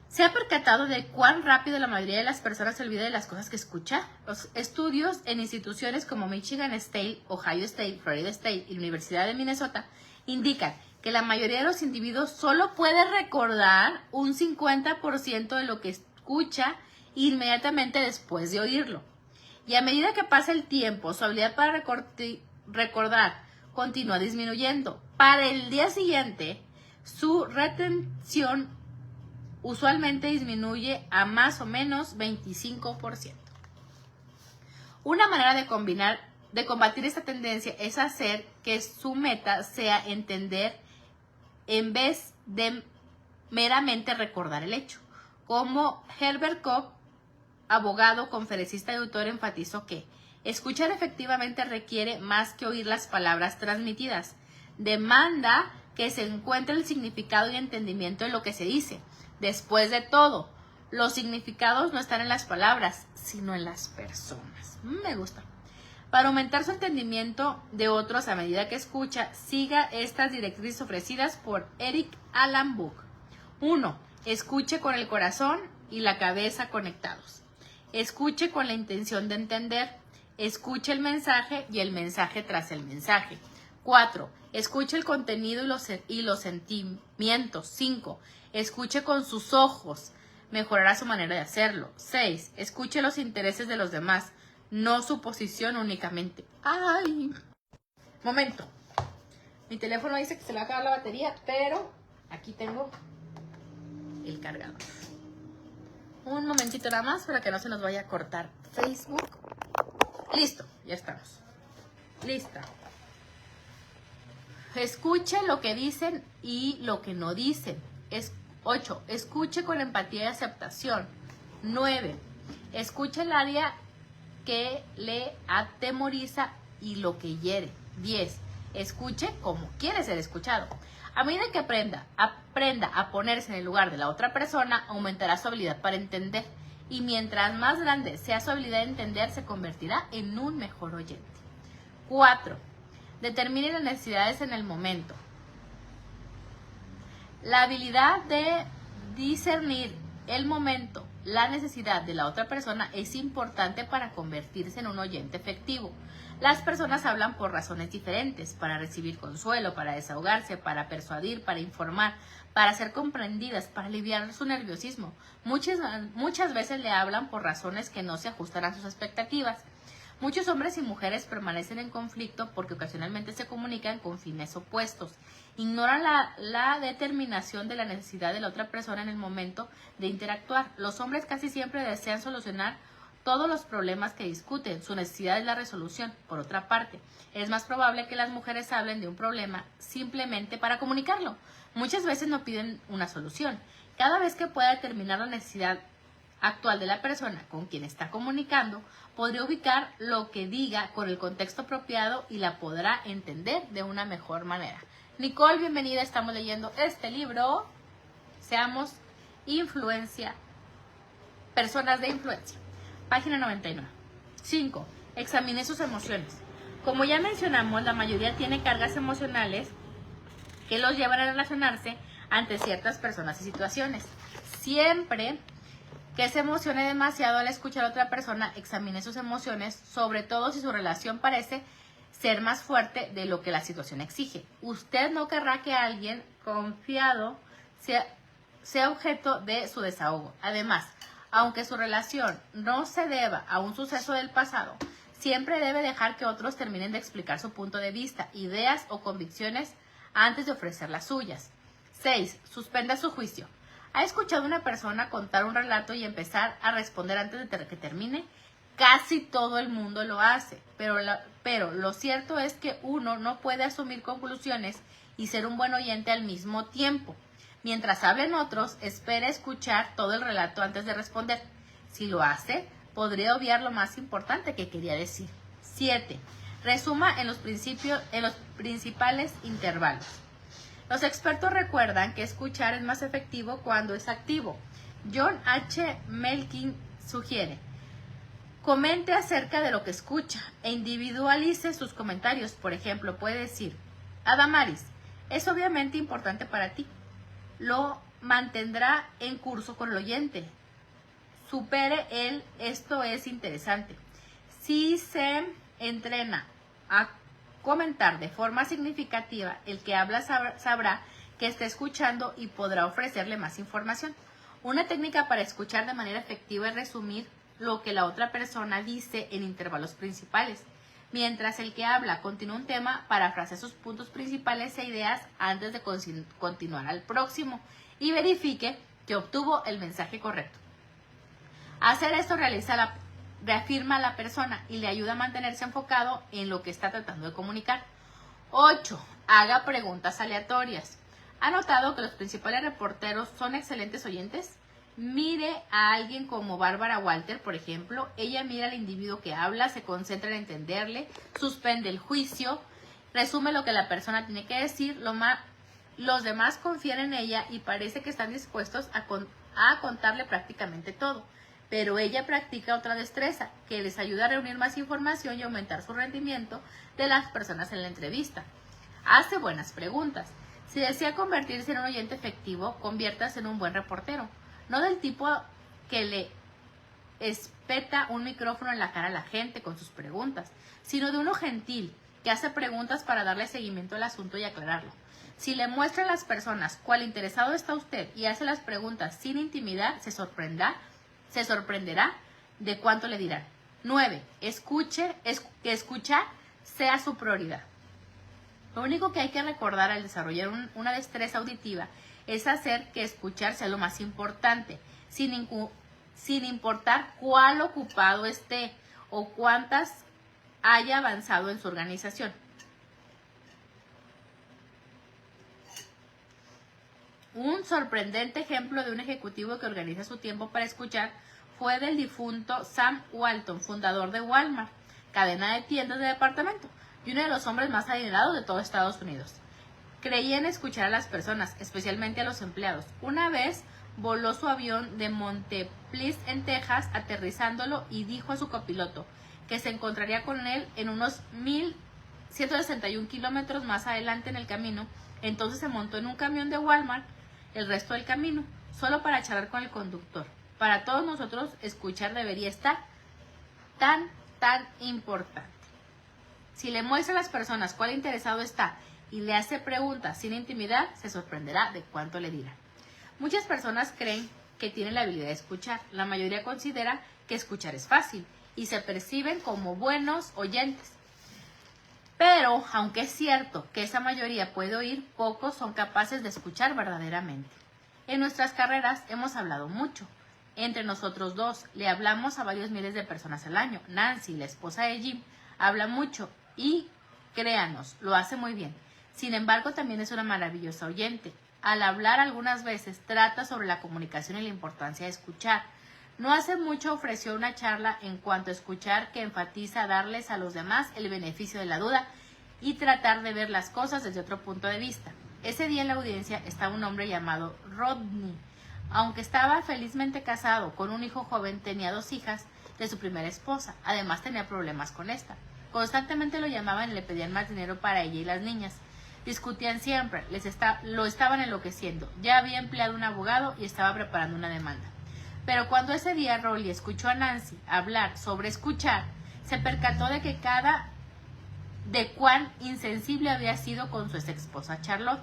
¿Se ha percatado de cuán rápido la mayoría de las personas se olvida de las cosas que escucha? Los estudios en instituciones como Michigan State, Ohio State, Florida State y la Universidad de Minnesota indican que la mayoría de los individuos solo puede recordar un 50% de lo que escucha inmediatamente después de oírlo. Y a medida que pasa el tiempo, su habilidad para recordar continúa disminuyendo. Para el día siguiente, su retención usualmente disminuye a más o menos 25%. Una manera de combatir esta tendencia es hacer que su meta sea entender en vez de meramente recordar el hecho. Como Herbert Koch, abogado, conferencista y autor, enfatizó que escuchar efectivamente requiere más que oír las palabras transmitidas. Demanda que se encuentre el significado y entendimiento de lo que se dice. Después de todo, los significados no están en las palabras, sino en las personas. Me gusta. Para aumentar su entendimiento de otros a medida que escucha, siga estas directrices ofrecidas por Eric Allan Book. 1. Escuche con el corazón y la cabeza conectados. Escuche con la intención de entender. Escuche el mensaje y el mensaje tras el mensaje. 4. Escuche el contenido y los sentimientos. 5. Escuche con sus ojos. Mejorará su manera de hacerlo. 6. Escuche los intereses de los demás, no su posición únicamente. ¡Ay! Momento. Mi teléfono dice que se le va a acabar la batería, pero aquí tengo el cargador. Un momentito nada más para que no se nos vaya a cortar Facebook. Listo, ya estamos. Lista. Escuche lo que dicen y lo que no dicen. 8. Escuche con empatía y aceptación. 9. Escuche el área que le atemoriza y lo que hiere. 10. Escuche como quiere ser escuchado. A medida que aprenda a ponerse en el lugar de la otra persona, aumentará su habilidad para entender. Y mientras más grande sea su habilidad de entender, se convertirá en un mejor oyente. 4. Determine las necesidades en el momento. La habilidad de discernir el momento, la necesidad de la otra persona es importante para convertirse en un oyente efectivo. Las personas hablan por razones diferentes, para recibir consuelo, para desahogarse, para persuadir, para informar, para ser comprendidas, para aliviar su nerviosismo. Muchas veces le hablan por razones que no se ajustan a sus expectativas. Muchos hombres y mujeres permanecen en conflicto porque ocasionalmente se comunican con fines opuestos. Ignoran la determinación de la necesidad de la otra persona en el momento de interactuar. Los hombres casi siempre desean solucionar todos los problemas que discuten. Su necesidad es la resolución. Por otra parte, es más probable que las mujeres hablen de un problema simplemente para comunicarlo. Muchas veces no piden una solución. Cada vez que pueda determinar la necesidad actual de la persona con quien está comunicando, podría ubicar lo que diga con el contexto apropiado y la podrá entender de una mejor manera. Nicole, bienvenida. Estamos leyendo este libro. Seamos influencia, personas de influencia. Página 99. 5. Examine sus emociones. Como ya mencionamos, la mayoría tiene cargas emocionales que los llevan a relacionarse ante ciertas personas y situaciones. Siempre que se emocione demasiado al escuchar a otra persona, examine sus emociones, sobre todo si su relación parece ser más fuerte de lo que la situación exige. Usted no querrá que alguien confiado sea objeto de su desahogo. Además, aunque su relación no se deba a un suceso del pasado, siempre debe dejar que otros terminen de explicar su punto de vista, ideas o convicciones antes de ofrecer las suyas. 6. Suspenda su juicio. ¿Ha escuchado a una persona contar un relato y empezar a responder antes de que termine? Casi todo el mundo lo hace, pero lo cierto es que uno no puede asumir conclusiones y ser un buen oyente al mismo tiempo. Mientras hablen otros, espere escuchar todo el relato antes de responder. Si lo hace, podría obviar lo más importante que quería decir. 7. Resuma en los principales intervalos. Los expertos recuerdan que escuchar es más efectivo cuando es activo. John H. Melkin sugiere: comente acerca de lo que escucha e individualice sus comentarios. Por ejemplo, puede decir: Adamaris, es obviamente importante para ti. Lo mantendrá en curso con el oyente. Supere el esto es interesante. Si se entrena a comentar de forma significativa, el que habla sabrá que está escuchando y podrá ofrecerle más información. Una técnica para escuchar de manera efectiva es resumir lo que la otra persona dice en intervalos principales. Mientras el que habla continúa un tema, parafrasea sus puntos principales e ideas antes de continuar al próximo y verifique que obtuvo el mensaje correcto. Hacer esto reafirma a la persona y le ayuda a mantenerse enfocado en lo que está tratando de comunicar. 8. Haga preguntas aleatorias. ¿Ha notado que los principales reporteros son excelentes oyentes? Mire a alguien como Bárbara Walter, por ejemplo. Ella mira al individuo que habla, se concentra en entenderle, suspende el juicio, resume lo que la persona tiene que decir. Los demás confían en ella y parece que están dispuestos a contarle prácticamente todo. Pero ella practica otra destreza que les ayuda a reunir más información y aumentar su rendimiento de las personas en la entrevista. Hace buenas preguntas. Si desea convertirse en un oyente efectivo, conviértase en un buen reportero. No del tipo que le espeta un micrófono en la cara a la gente con sus preguntas, sino de uno gentil, que hace preguntas para darle seguimiento al asunto y aclararlo. Si le muestra a las personas cuál interesado está usted y hace las preguntas sin intimidad, se sorprenderá de cuánto le dirán. 9. Que escuchar sea su prioridad. Lo único que hay que recordar al desarrollar una destreza auditiva es hacer que escuchar sea lo más importante, sin importar cuál ocupado esté o cuántas haya avanzado en su organización. Un sorprendente ejemplo de un ejecutivo que organiza su tiempo para escuchar fue del difunto Sam Walton, fundador de Walmart, cadena de tiendas de departamento, y uno de los hombres más adinerados de todo Estados Unidos. Creía en escuchar a las personas, especialmente a los empleados. Una vez voló su avión de Monteplice en Texas, aterrizándolo, y dijo a su copiloto que se encontraría con él en unos 1.161 kilómetros más adelante en el camino. Entonces se montó en un camión de Walmart el resto del camino, solo para charlar con el conductor. Para todos nosotros, escuchar debería estar tan importante. Si le muestra a las personas cuál interesado está y le hace preguntas sin intimidad, se sorprenderá de cuánto le dirán. Muchas personas creen que tienen la habilidad de escuchar. La mayoría considera que escuchar es fácil y se perciben como buenos oyentes. Pero, aunque es cierto que esa mayoría puede oír, pocos son capaces de escuchar verdaderamente. En nuestras carreras hemos hablado mucho. Entre nosotros dos, le hablamos a varios miles de personas al año. Nancy, la esposa de Jim, habla mucho y, créanos, lo hace muy bien. Sin embargo, también es una maravillosa oyente. Al hablar algunas veces, trata sobre la comunicación y la importancia de escuchar. No hace mucho ofreció una charla en cuanto a escuchar que enfatiza darles a los demás el beneficio de la duda y tratar de ver las cosas desde otro punto de vista. Ese día en la audiencia estaba un hombre llamado Rodney. Aunque estaba felizmente casado con un hijo joven, tenía 2 hijas de su primera esposa. Además tenía problemas con esta. Constantemente lo llamaban y le pedían más dinero para ella y las niñas. Discutían siempre, lo estaban enloqueciendo. Ya había empleado un abogado y estaba preparando una demanda. Pero cuando ese día Rolly escuchó a Nancy hablar sobre escuchar, se percató de cuán insensible había sido con su ex esposa Charlotte.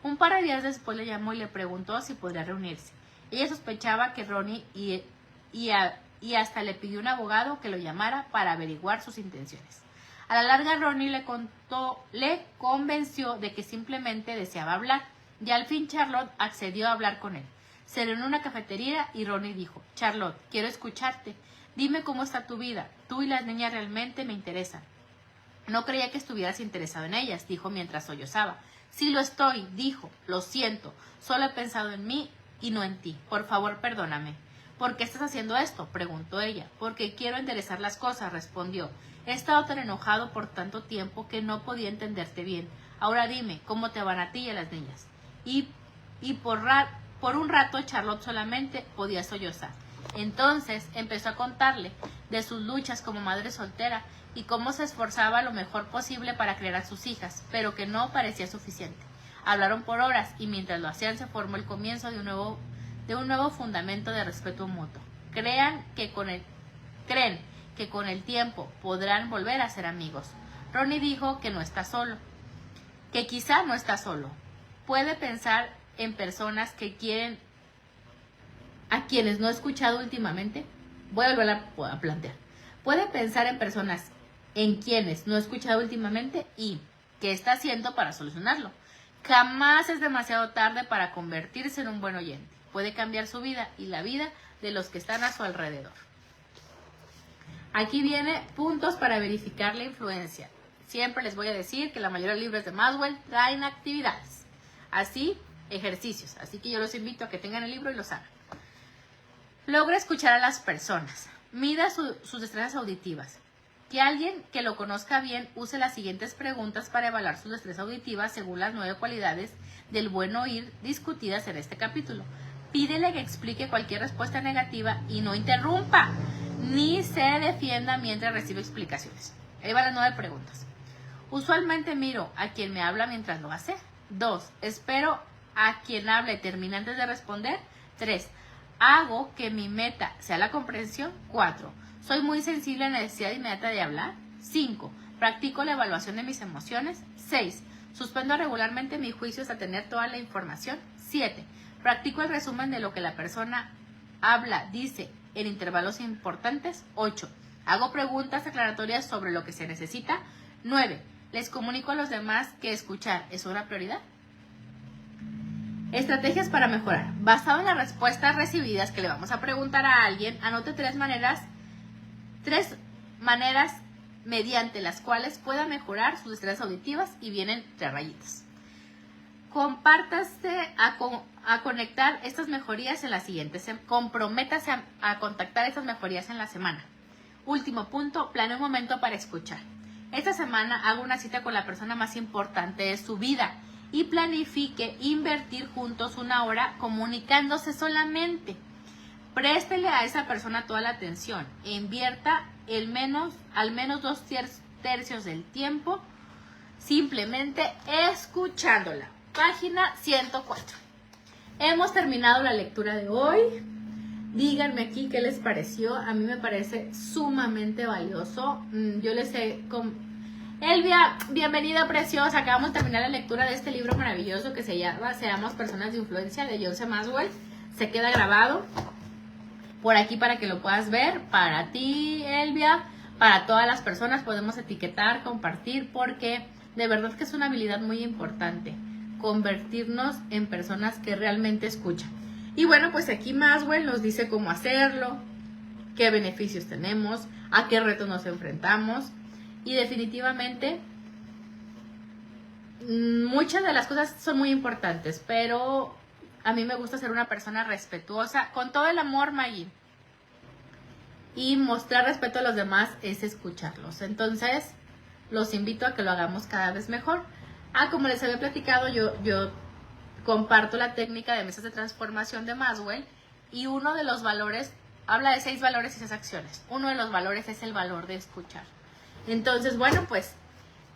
Un par de días después le llamó y le preguntó si podría reunirse. Ella sospechaba que Ronnie y hasta le pidió un abogado que lo llamara para averiguar sus intenciones. A la larga Ronnie le convenció de que simplemente deseaba hablar, y al fin Charlotte accedió a hablar con él. Se reunió en una cafetería y Ronnie dijo: Charlotte, quiero escucharte. Dime cómo está tu vida. Tú y las niñas realmente me interesan. No creía que estuvieras interesado en ellas, dijo mientras sollozaba. Sí lo estoy, dijo. Lo siento. Solo he pensado en mí y no en ti. Por favor, perdóname. ¿Por qué estás haciendo esto?, preguntó ella. Porque quiero enderezar las cosas, respondió. He estado tan enojado por tanto tiempo que no podía entenderte bien. Ahora dime, ¿cómo te van a ti y a las niñas? Y por un rato Charlotte solamente podía sollozar. Entonces empezó a contarle de sus luchas como madre soltera y cómo se esforzaba lo mejor posible para criar a sus hijas, pero que no parecía suficiente. Hablaron por horas y mientras lo hacían se formó el comienzo de un nuevo fundamento de respeto mutuo. Creen que con el tiempo podrán volver a ser amigos. Ronnie dijo que no está solo, que quizá no está solo. Puede pensar en personas que quieren, a quienes no he escuchado últimamente. Voy a volver a plantear. Puede pensar en personas en quienes no he escuchado últimamente y qué está haciendo para solucionarlo. Jamás es demasiado tarde para convertirse en un buen oyente. Puede cambiar su vida y la vida de los que están a su alrededor. Aquí viene puntos para verificar la influencia. Siempre les voy a decir que la mayoría de libros de Maxwell traen actividades, así ejercicios. Así que yo los invito a que tengan el libro y los hagan. Logra escuchar a las personas. Mida sus destrezas auditivas. Que alguien que lo conozca bien use las siguientes preguntas para evaluar sus destrezas auditivas según las 9 cualidades del buen oír discutidas en este capítulo. Pídele que explique cualquier respuesta negativa y no interrumpa, ni se defienda mientras recibe explicaciones. Ahí van las 9 preguntas. Usualmente miro a quien me habla mientras lo hace. 2. Espero a quien habla y termina antes de responder. 3. Hago que mi meta sea la comprensión. 4. Soy muy sensible a la necesidad inmediata de hablar. 5. Practico la evaluación de mis emociones. 6. Suspendo regularmente mi juicio hasta tener toda la información. 7. Practico el resumen de lo que la persona habla, dice en intervalos importantes. 8. Hago preguntas aclaratorias sobre lo que se necesita. 9. Les comunico a los demás que escuchar es una prioridad. Estrategias para mejorar. Basado en las respuestas recibidas que le vamos a preguntar a alguien, anote 3 maneras mediante las cuales pueda mejorar sus destrezas auditivas y vienen 3 rayitas. Compártase a conectar estas mejorías en la siguiente. Comprométase a contactar estas mejorías en la semana. Último punto, planee un momento para escuchar. Esta semana haga una cita con la persona más importante de su vida y planifique invertir juntos 1 hora comunicándose solamente. Préstele a esa persona toda la atención e invierta al menos 2 tercios del tiempo simplemente escuchándola. Página 104. Hemos terminado la lectura de hoy. Díganme aquí qué les pareció. A mí me parece sumamente valioso. Yo les he... Elvia, bienvenida preciosa. Acabamos de terminar la lectura de este libro maravilloso que se llama Seamos Personas de Influencia, de Joseph Maxwell. Se queda grabado por aquí para que lo puedas ver. Para ti, Elvia, para todas las personas podemos etiquetar, compartir, porque de verdad que es una habilidad muy importante. Convertirnos en personas que realmente escuchan. Y bueno, pues aquí Maxwell nos dice cómo hacerlo, qué beneficios tenemos, a qué retos nos enfrentamos. Y definitivamente muchas de las cosas son muy importantes, pero a mí me gusta ser una persona respetuosa, con todo el amor, Maggie. Y mostrar respeto a los demás es escucharlos. Entonces, los invito a que lo hagamos cada vez mejor. Como les había platicado, yo comparto la técnica de mesas de transformación de Maxwell, y uno de los valores Habla de 6 valores y 6 acciones. Uno de los valores es el valor de escuchar. Entonces, bueno, pues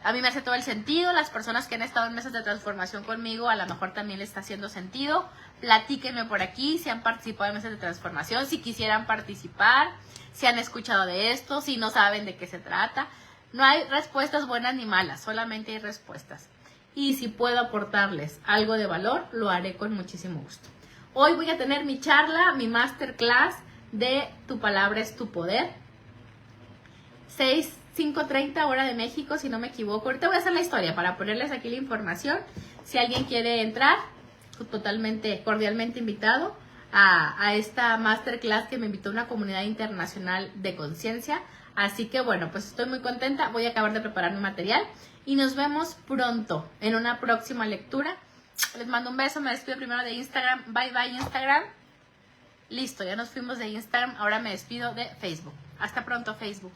a mí me hace todo el sentido. Las personas que han estado en mesas de transformación conmigo, a lo mejor también les está haciendo sentido. Platíquenme por aquí si han participado en mesas de transformación, si quisieran participar, si han escuchado de esto, si no saben de qué se trata. No hay respuestas buenas ni malas, solamente hay respuestas. Y si puedo aportarles algo de valor, lo haré con muchísimo gusto. Hoy voy a tener mi charla, mi masterclass de Tu palabra es tu poder. 5:30 hora de México, si no me equivoco. Ahorita voy a hacer la historia para ponerles aquí la información. Si alguien quiere entrar, totalmente, cordialmente invitado a esta masterclass que me invitó una comunidad internacional de conciencia. Así que bueno, pues estoy muy contenta. Voy a acabar de preparar mi material y nos vemos pronto en una próxima lectura. Les mando un beso. Me despido primero de Instagram. Bye bye Instagram. Listo, ya nos fuimos de Instagram. Ahora me despido de Facebook. Hasta pronto Facebook.